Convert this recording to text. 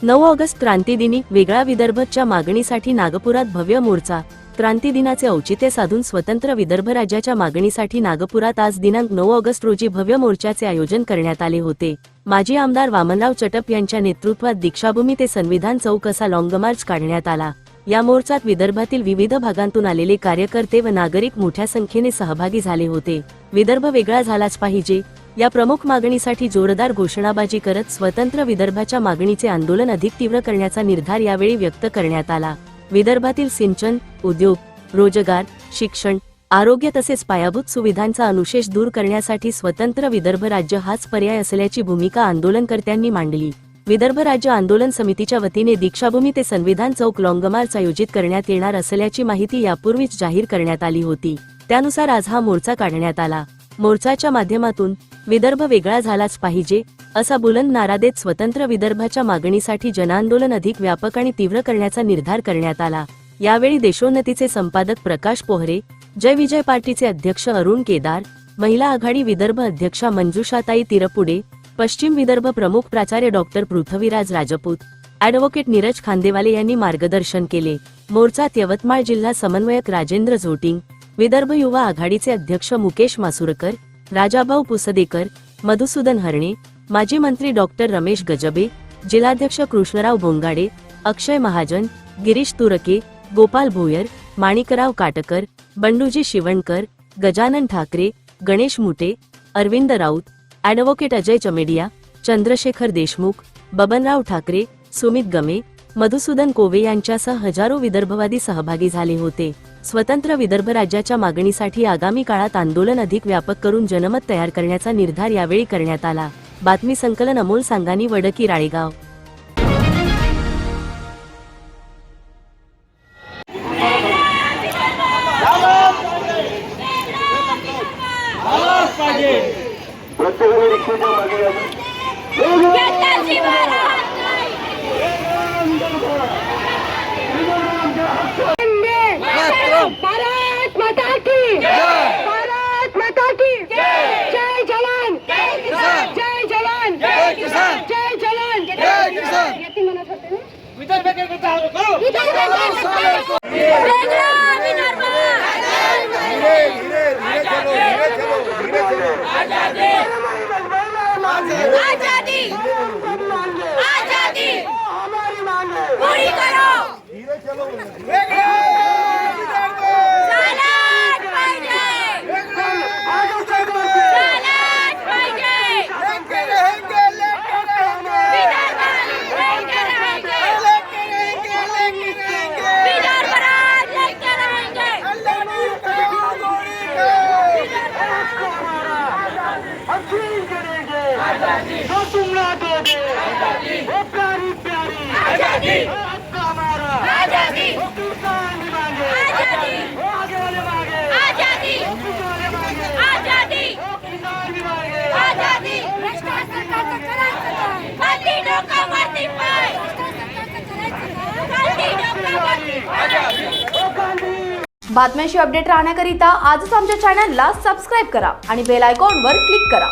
9 August क्रांतीदिनी वेगळा विदर्भच्या मागणीसाठी नागपुरात भव्य मोर्चा। क्रांतीदिनाचे औचित्य साधून स्वतंत्र विदर्भ राज्याच्या मागणीसाठी नागपुरात आज दिनांक 9 ऑगस्ट रोजी भव्य मोर्चाचे आयोजन करण्यात आले होते। माजी आमदार वामनराव चटप यांच्या नेतृत्वात दीक्षाभूमी ते संविधान चौक असा लॉंग मार्च काढण्यात आला। या मोर्चात विदर्भातील विविध भागांतून आलेले कार्यकर्ते व नागरिक मोठ्या संख्येने सहभागी झाले होते। विदर्भ वेगळा झालाच पाहिजे या प्रमुख मागणीसाठी जोरदार घोषणाबाजी करत स्वतंत्र विदर्भाच्या मागणीचे आंदोलन अधिक तीव्र करण्याचा निर्धार यावेळी व्यक्त करण्यात आला। विदर्भातील सिंचन, उद्योग, रोजगार, शिक्षण, आरोग्य तसेच पायाभूत सुविधांचा अनुशेष दूर करण्यासाठी स्वतंत्र विदर्भ राज्य हाच पर्याय असल्याची भूमिका आंदोलनकर्त्यांनी मांडली। विदर्भ राज्य आंदोलन समितीच्या वतीने दीक्षाभूमी ते संविधान चौक लॉंग मार्च आयोजित करण्यात येणार असल्याची माहिती यापूर्वीच जाहीर करण्यात आली होती। त्यानुसार आज हा मोर्चा काढण्यात आला। मोर्चाच्या माध्यमातून विदर्भ वेगळा झालाच पाहिजे असा बुलंद नारा देत स्वतंत्र विदर्भाच्या मागणीसाठी जनआंदोलन अधिक व्यापक आणि तीव्र करण्याचा निर्धार करण्यात आला। यावेळी देशोन्नतीचे संपादक प्रकाश पोहरे, जय विजय पार्टीचे अध्यक्ष अरुण केदार, महिला आघाडी विदर्भ अध्यक्षा मंजुषाताई तिरपुडे, पश्चिम विदर्भ प्रमुख प्राचार्य डॉक्टर पृथ्वीराज राजपूत, ॲडव्होकेट नीरज खांदेवाले यांनी मार्गदर्शन केले। मोर्चात यवतमाळ जिल्हा समन्वयक राजेंद्र झोटिंग, विदर्भ युवा आघाडीचे अध्यक्ष मुकेश मासुरकर, राजाभाऊ पुसदेकर, मधुसूदन हरणे, माजी मंत्री डॉक्टर रमेश गजबे, जिल्हाध्यक्ष कृष्णराव भोंगाडे, अक्षय महाजन, गिरीश तुरके, गोपाल भोयर, माणिकराव काटकर, बंडूजी शिवणकर, गजानन ठाकरे, गणेश मुटे, अरविंद राऊत, ॲडव्होकेट अजय चमेडिया, चंद्रशेखर देशमुख, बबनराव ठाकरे, सुमित गमे, मधुसूदन कोवे यांच्यासह हजारो विदर्भवादी सहभागी झाले होते। स्वतंत्र विदर्भ राज्याच्या मागणीसाठी आगामी काळात आंदोलन अधिक व्यापक करून जनमत तयार करण्याचा निर्धार यावेळी करण्यात आला। बातमी संकलन अमोल सांगानी, वडकी, राळेगाव। भारत माता की जय, भारत माता की जय, जय जवान, जय किसान, जय जवान, जय किसान, जय जवान, जय किसान। याती म्हणत होते ना विदर्भ के करता करो विदर्भ आजादी, आजादी, आजादी हमारी मांग है, पूरी करो। धीरे चलो। जो तुम ना दोगे वो प्यारी प्यारी आजादी, आपका हमारा आजादी, वो किसान भी मांगे आजादी, वो आगे वाले मांगे आजादी, वो पीछे वाले मांगे आजादी, वो किसान भी मांगे आजादी। भ्रष्टाचार करायचं काय? खाली डोकं वरती पाय, खाली डोकं वरती पाय। बातम्यांशी अपडेट राहण्याकरिता आजच आमच्या चॅनलला सबस्क्राइब करा आणि बेल आयकॉनवर क्लिक करा।